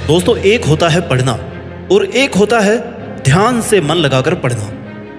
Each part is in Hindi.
दोस्तों, एक होता है पढ़ना और एक होता है ध्यान से मन लगाकर पढ़ना।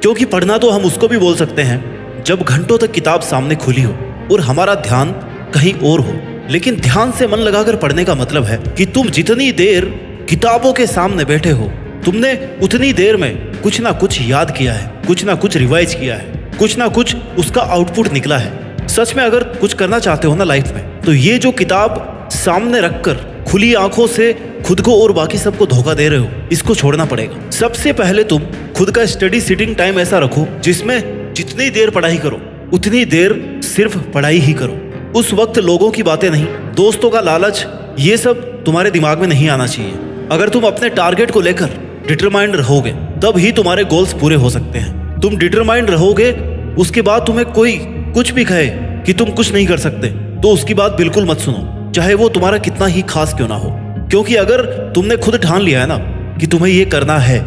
क्योंकि पढ़ना तो हम उसको भी बोल सकते हैं जब घंटों तक किताब सामने खुली हो और हमारा ध्यान कहीं और हो। लेकिन ध्यान से मन लगाकर पढ़ने का मतलब है कि तुम जितनी देर किताबों के सामने बैठे हो, तुमने उतनी देर में कुछ ना कुछ याद किया है, कुछ ना कुछ रिवाइज किया है, कुछ ना कुछ उसका आउटपुट निकला है। सच में अगर कुछ करना चाहते हो ना लाइफ में, तो ये जो किताब सामने रखकर खुली आंखों से खुद को और बाकी सबको धोखा दे रहे हो, इसको छोड़ना पड़ेगा। सबसे पहले तुम खुद का स्टडी सिटिंग टाइम ऐसा रखो जिसमें जितनी देर पढ़ाई करो उतनी देर सिर्फ पढ़ाई ही करो। उस वक्त लोगों की बातें नहीं, दोस्तों का लालच, ये सब तुम्हारे दिमाग में नहीं आना चाहिए। अगर तुम अपने टारगेट को लेकर डिटरमाइंड रहोगे तब ही तुम्हारे गोल्स पूरे हो सकते हैं। तुम डिटरमाइंड रहोगे, उसके बाद तुम्हें कोई कुछ भी कहे कि तुम कुछ नहीं कर सकते, तो उसकी बात बिल्कुल मत सुनो, चाहे वो तुम्हारा कितना ही खास क्यों ना हो। क्योंकि अगर तुमने खुद ठान लिया है ना कि तुम्हें ये करना है,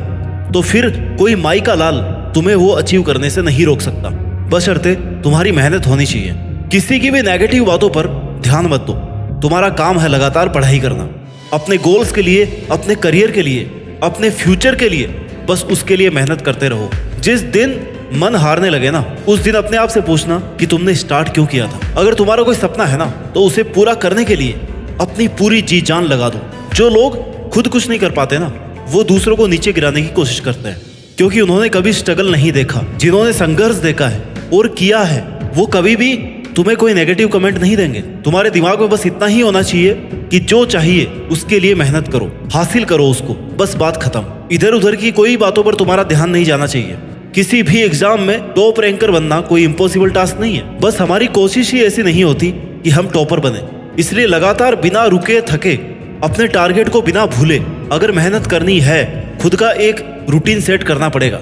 तो फिर कोई माई का लाल तुम्हें वो अचीव करने से नहीं रोक सकता, बशर्ते तुम्हारी मेहनत होनी चाहिए। किसी की भी नेगेटिव बातों पर ध्यान मत दो। तुम्हारा काम है लगातार पढ़ाई करना, अपने गोल्स के लिए, अपने करियर के लिए, अपने फ्यूचर के लिए, बस उसके लिए मेहनत करते रहो। जिस दिन मन हारने लगे ना, उस दिन अपने आप से पूछना कि तुमने स्टार्ट क्यों किया था। अगर तुम्हारा कोई सपना है ना, तो उसे पूरा करने के लिए अपनी पूरी जी जान लगा दो। जो लोग खुद कुछ नहीं कर पाते ना, वो दूसरों को नीचे गिराने की कोशिश करते हैं, क्योंकि उन्होंने कभी स्ट्रगल नहीं देखा। जिन्होंने संघर्ष देखा है और किया है, वो कभी भी तुम्हें कोई नेगेटिव कमेंट नहीं देंगे। तुम्हारे दिमाग में बस इतना ही होना चाहिए कि जो चाहिए उसके लिए मेहनत करो, हासिल करो उसको, बस बात खत्म। इधर उधर की कोई बातों पर तुम्हारा ध्यान नहीं जाना चाहिए। किसी भी एग्जाम में टॉप रैंकर बनना कोई इम्पॉसिबल टास्क नहीं है, बस हमारी कोशिश ही ऐसी नहीं होती कि हम टॉपर बने। इसलिए लगातार बिना रुके थके, अपने टारगेट को बिना भूले अगर मेहनत करनी है, खुद का एक रूटीन सेट करना पड़ेगा,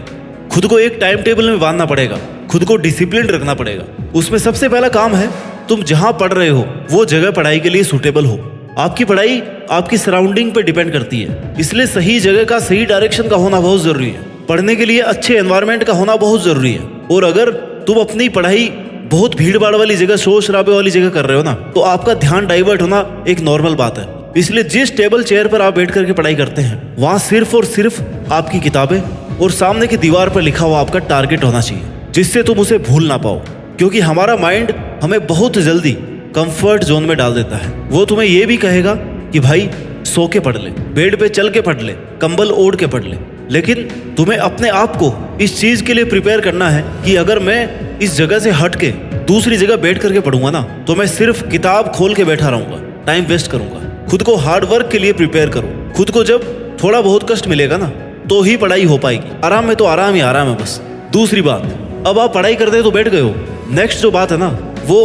खुद को एक टाइम टेबल में बांधना पड़ेगा, खुद को डिसिप्लिन रखना पड़ेगा। उसमें सबसे पहला काम है, तुम जहां पढ़ रहे हो वो जगह पढ़ाई के लिए सूटेबल हो। आपकी पढ़ाई आपकी सराउंडिंग पे डिपेंड करती है, इसलिए सही जगह का, सही डायरेक्शन का होना बहुत जरूरी है। पढ़ने के लिए अच्छे एनवायरनमेंट का होना बहुत जरूरी है। और अगर तुम अपनी पढ़ाई बहुत भीड़ भाड़ वाली जगह, शोर शराबे वाली जगह कर रहे हो ना, तो आपका ध्यान डाइवर्ट होना एक नॉर्मल बात है। इसलिए जिस टेबल चेयर पर आप बैठ करके पढ़ाई करते हैं, वहां सिर्फ और सिर्फ आपकी किताबें और सामने की दीवार पर लिखा हुआ आपका टारगेट होना चाहिए, जिससे तुम उसे भूल ना पाओ। क्योंकि हमारा माइंड हमें बहुत जल्दी कंफर्ट जोन में डाल देता है। वो तुम्हें ये भी कहेगा कि भाई सो के पढ़ ले, बेड पे चल के पढ़ ले, कंबल ओढ़ के पढ़ ले। लेकिन तुम्हें अपने आप को इस चीज के लिए प्रिपेयर करना है कि अगर मैं इस जगह से हट के दूसरी जगह बैठ करके पढ़ूंगा ना, तो मैं सिर्फ किताब खोल के बैठा रहूंगा, टाइम वेस्ट करूंगा। खुद को हार्ड वर्क के लिए प्रिपेयर करो। खुद को जब थोड़ा बहुत कष्ट मिलेगा ना, तो ही पढ़ाई हो पाएगी। आराम में तो आराम ही आराम है बस। दूसरी बात, अब आप पढ़ाई करते तो बैठ गए हो, नेक्स्ट जो बात है ना, वो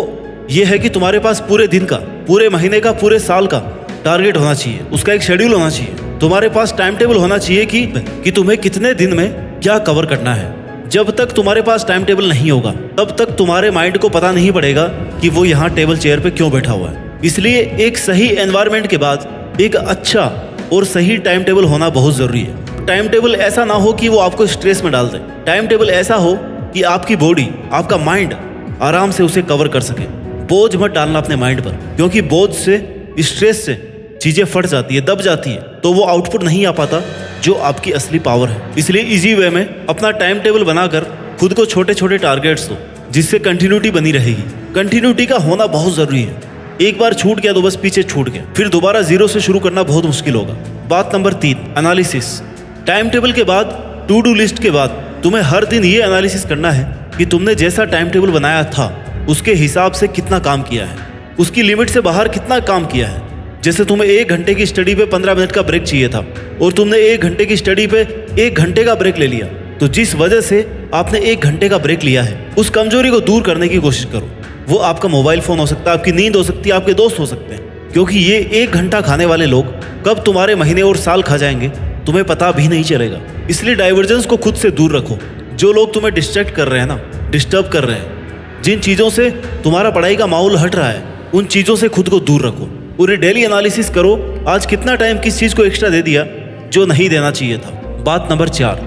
ये है कि तुम्हारे पास पूरे दिन का, पूरे महीने का, पूरे साल का टारगेट होना चाहिए। उसका एक शेड्यूल होना चाहिए। तुम्हारे पास टाइम टेबल होना चाहिए कि तुम्हें कितने दिन में क्या कवर करना है। जब तक तुम्हारे पास टाइम टेबल नहीं होगा, तब तक तुम्हारे माइंड को पता नहीं पड़ेगा कि वो यहाँ टेबल चेयर पे क्यों बैठा हुआ है। इसलिए एक सही एनवायरनमेंट के बाद एक अच्छा और सही टाइम टेबल होना बहुत जरूरी है। टाइम टेबल ऐसा ना हो कि वो आपको स्ट्रेस में डाल दे। टाइम टेबल ऐसा हो कि आपकी बॉडी, आपका माइंड आराम से उसे कवर कर सके। बोझ मत डालना अपने माइंड पर, क्योंकि बोझ से, स्ट्रेस से चीजें फट जाती है, दब जाती है, तो वो आउटपुट नहीं आ पाता जो आपकी असली पावर है। इसलिए इजी वे में अपना टाइम टेबल बनाकर खुद को छोटे छोटे टारगेट्स दो, जिससे कंटिन्यूटी बनी रहेगी। कंटिन्यूटी का होना बहुत जरूरी है। एक बार छूट गया तो बस पीछे छूट गया, फिर दोबारा जीरो से शुरू करना बहुत मुश्किल होगा। बात नंबर 3, एनालिसिस। टाइम टेबल के बाद, टू डू लिस्ट के बाद तुम्हें हर दिन ये एनालिसिस करना है कि तुमने जैसा टाइम टेबल बनाया था उसके हिसाब से कितना काम किया है, उसकी लिमिट से बाहर कितना काम किया है। जैसे तुम्हें 1 घंटे की स्टडी पे 15 मिनट का ब्रेक चाहिए था और तुमने 1 घंटे की स्टडी पे 1 घंटे का ब्रेक ले लिया, तो जिस वजह से आपने 1 घंटे का ब्रेक लिया है, उस कमजोरी को दूर करने की कोशिश करो। वो आपका मोबाइल फोन हो सकता है, आपकी नींद हो सकती है, आपके दोस्त हो सकते हैं। क्योंकि ये 1 घंटा खाने वाले लोग कब तुम्हारे महीने और साल खा जाएंगे तुम्हें पता भी नहीं चलेगा। इसलिए डाइवर्जेंस को खुद से दूर रखो। जो लोग तुम्हें डिस्ट्रैक्ट कर रहे हैं ना, डिस्टर्ब कर रहे हैं, जिन चीज़ों से तुम्हारा पढ़ाई का माहौल हट रहा है, उन चीज़ों से खुद को दूर रखो। पूरी डेली एनालिसिस करो, आज कितना टाइम किस चीज़ को एक्स्ट्रा दे दिया जो नहीं देना चाहिए था। बात नंबर 4,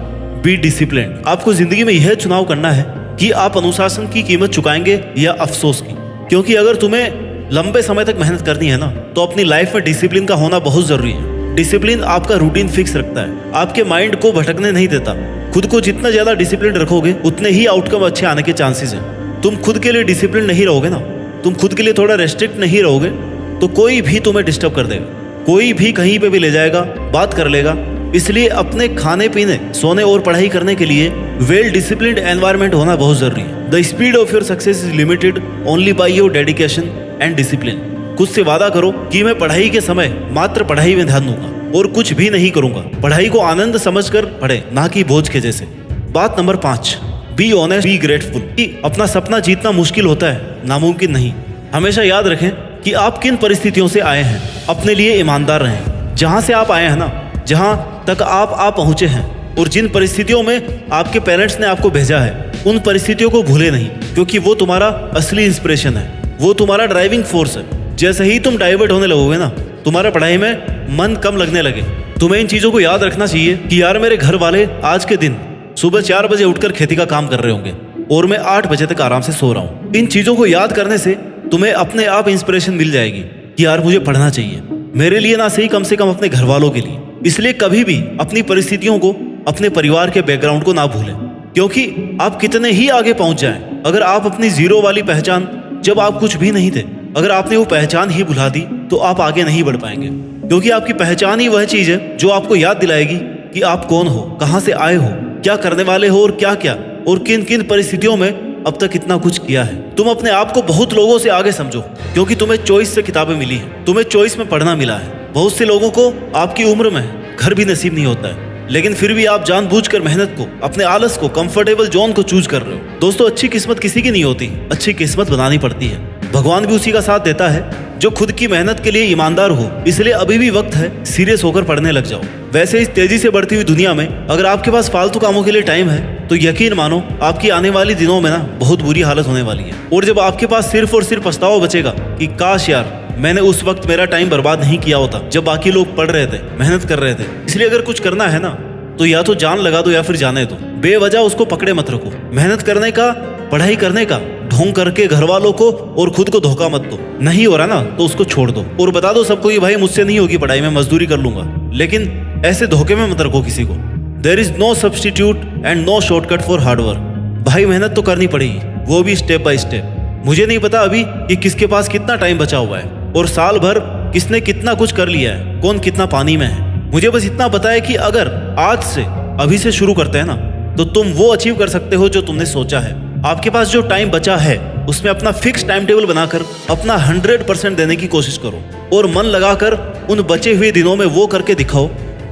बी डिसिप्लिन। आपको जिंदगी में यह चुनाव करना है कि आप अनुशासन की कीमत चुकाएंगे या अफसोस की। क्योंकि अगर तुम्हें लंबे समय तक मेहनत करनी है ना, तो अपनी लाइफ में डिसिप्लिन का होना बहुत जरूरी है। डिसिप्लिन आपका रूटीन फिक्स रखता है, आपके माइंड को भटकने नहीं देता। खुद को जितना ज्यादा डिसिप्लिन रखोगे उतने ही आउटकम अच्छे आने के चांसेस हैं। तुम खुद के लिए डिसिप्लिन नहीं रहोगे ना, तुम खुद के लिए थोड़ा रेस्ट्रिक्ट नहीं रहोगे तो कोई भी तुम्हें डिस्टर्ब कर देगा, कोई भी कहीं पे भी ले जाएगा, बात कर लेगा। इसलिए अपने खाने पीने, सोने और पढ़ाई करने के लिए वेल डिसिप्लिन्ड एनवायरनमेंट होना बहुत जरूरी है। The speed of your success is limited only by your dedication and discipline. खुद से वादा करो कि मैं पढ़ाई के समय मात्र पढ़ाई में ध्यान दूंगा और कुछ भी नहीं करूंगा। पढ़ाई को आनंद समझकर पढ़े, ना कि बोझ के जैसे। बात number 5, be honest, be grateful. अपना सपना जीतना मुश्किल होता है, नामुमकिन नहीं। हमेशा याद रखें कि आप किन परिस्थितियों से आए हैं। अपने लिए ईमानदार रहें। जहां से आप आए हैं ना, जहां तक आप पहुंचे हैं और जिन परिस्थितियों में आपके पेरेंट्स ने आपको भेजा है, उन परिस्थितियों को भूले नहीं, क्योंकि वो तुम्हारा असली इंस्पिरेशन है, वो तुम्हारा ड्राइविंग फोर्स है। जैसे ही तुम डाइवर्ट होने लगोगे ना, तुम्हारा पढ़ाई में मन कम लगने लगे, तुम्हें इन चीजों को याद रखना चाहिए कि यार मेरे घर वाले आज के दिन सुबह 4 बजे उठकर खेती का काम कर रहे होंगे और मैं 8 बजे तक आराम से सो रहा हूँ। इन चीजों को याद करने से तुम्हें अपने आप इंस्पिरेशन मिल जाएगी कि यार मुझे पढ़ना चाहिए, मेरे लिए ना सही, कम से कम अपने घर वालों के लिए। इसलिए कभी भी अपनी परिस्थितियों को, अपने परिवार के बैकग्राउंड को ना भूलें, क्योंकि आप कितने ही आगे पहुंच जाएं, अगर आप अपनी जीरो वाली पहचान, जब आप कुछ भी नहीं थे, अगर आपने वो पहचान ही भुला दी तो आप आगे नहीं बढ़ पाएंगे। क्योंकि आपकी पहचान ही वह चीज है जो आपको याद दिलाएगी कि आप कौन हो, कहां से आए हो, क्या करने वाले हो और क्या क्या और किन किन परिस्थितियों में अब तक इतना कुछ किया है। तुम अपने आप को बहुत लोगों से आगे समझो, क्योंकि तुम्हें चॉइस से किताबें मिली है, तुम्हें चॉइस में पढ़ना मिला है। बहुत से लोगों को आपकी उम्र में घर भी नसीब नहीं होता है, लेकिन फिर भी आप जानबूझकर मेहनत को, अपने आलस को, कंफर्टेबल जोन को चूज कर रहे हो। दोस्तों, अच्छी किस्मत किसी की नहीं होती, अच्छी किस्मत बनानी पड़ती है। भगवान भी उसी का साथ देता है जो खुद की मेहनत के लिए ईमानदार हो। इसलिए अभी भी वक्त है, सीरियस होकर पढ़ने लग जाओ। वैसे इस तेजी से बढ़ती हुई दुनिया में अगर आपके पास फालतू कामों के लिए टाइम है तो यकीन मानो आपकी आने वाली दिनों में ना बहुत बुरी हालत होने वाली है। और जब आपके पास सिर्फ और सिर्फ पछतावा बचेगा कि काश यार मैंने उस वक्त मेरा टाइम बर्बाद नहीं किया होता जब बाकी लोग पढ़ रहे थे, मेहनत कर रहे थे। इसलिए अगर कुछ करना है ना तो या तो जान लगा दो या फिर जाने दो। बेवजह उसको पकड़े मत रखो। मेहनत करने का, पढ़ाई करने का ढोंग करके घर वालों को और खुद को धोखा मत दो। नहीं हो रहा ना तो उसको छोड़ दो और बता दो सबको कि भाई मुझसे नहीं होगी पढ़ाई, मैं मजदूरी कर लूंगा। लेकिन ऐसे धोखे में मत रखो किसी को। There is no substitute and no shortcut for hard work. भाई मेहनत तो करनी पड़ेगी, वो भी स्टेप बाय स्टेप। मुझे नहीं पता अभी कि किसके पास कितना टाइम बचा हुआ है और साल भर किसने कितना कुछ कर लिया है, कौन कितना पानी में है। मुझे बस इतना पता है कि अगर आज से, अभी से शुरू करते हैं ना, तो तुम वो अचीव कर सकते हो जो तुमने सोचा है। आपके पास जो टाइम बचा है उसमें अपना फिक्स टाइम टेबल बनाकर अपना 100% देने की कोशिश करो और मन लगाकर उन बचे हुए दिनों में वो करके दिखाओ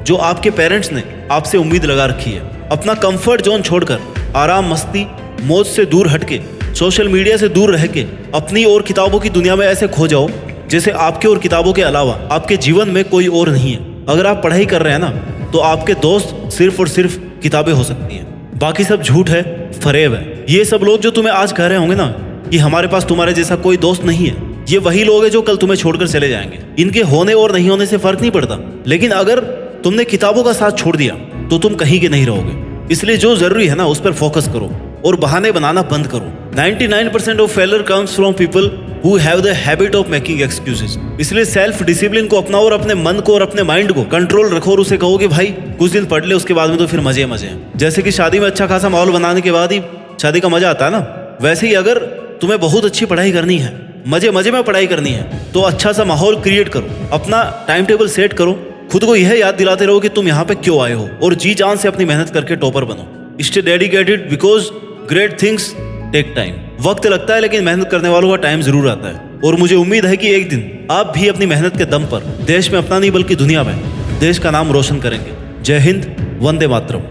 जो आपके पेरेंट्स ने आपसे उम्मीद लगा रखी है। अपना कंफर्ट जोन छोड़कर आराम, मस्ती, मौज से दूर हटके, सोशल मीडिया से दूर रह के अपनी और किताबों की दुनिया में ऐसे खो जाओ जैसे आपके और किताबों के अलावा आपके जीवन में कोई और नहीं है। अगर आप पढ़ाई कर रहे हैं ना तो आपके दोस्त सिर्फ और सिर्फ किताबें हो सकती हैं, बाकी सब झूठ है, फरेब है। ये सब लोग जो तुम्हें आज कह रहे होंगे ना कि हमारे पास तुम्हारे जैसा कोई दोस्त नहीं है, ये वही लोग हैं जो कल तुम्हें छोड़कर चले जाएंगे। इनके होने और नहीं होने से फर्क नहीं पड़ता, लेकिन अगर तुमने किताबों का साथ छोड़ दिया तो तुम कहीं के नहीं रहोगे। इसलिए जो जरूरी है ना उस पर फोकस करो और बहाने बनाना बंद करो। 99% of failure comes from people who have the habit of making excuses. इसलिए सेल्फ डिसिप्लिन को अपनाओ और अपने मन को और अपने माइंड को कंट्रोल रखो और उसे कहो कि भाई कुछ दिन पढ़ ले, उसके बाद में तो फिर मजे मजे हैं। जैसे कि शादी में अच्छा खासा माहौल बनाने के बाद ही शादी का मजा आता है ना, वैसे ही अगर तुम्हें बहुत अच्छी पढ़ाई करनी है, मजे मजे में पढ़ाई करनी है, तो अच्छा सा माहौल क्रिएट करो, अपना टाइम टेबल सेट करो, खुद को यह याद दिलाते रहो कि तुम यहाँ पे क्यों आए हो और जी जान से अपनी मेहनत करके टॉपर बनो। Stay dedicated because great things take time. वक्त लगता है लेकिन मेहनत करने वालों का टाइम जरूर आता है। और मुझे उम्मीद है कि एक दिन आप भी अपनी मेहनत के दम पर देश में अपना नहीं बल्कि दुनिया में देश का नाम रोशन करेंगे। जय हिंद, वंदे मातरम।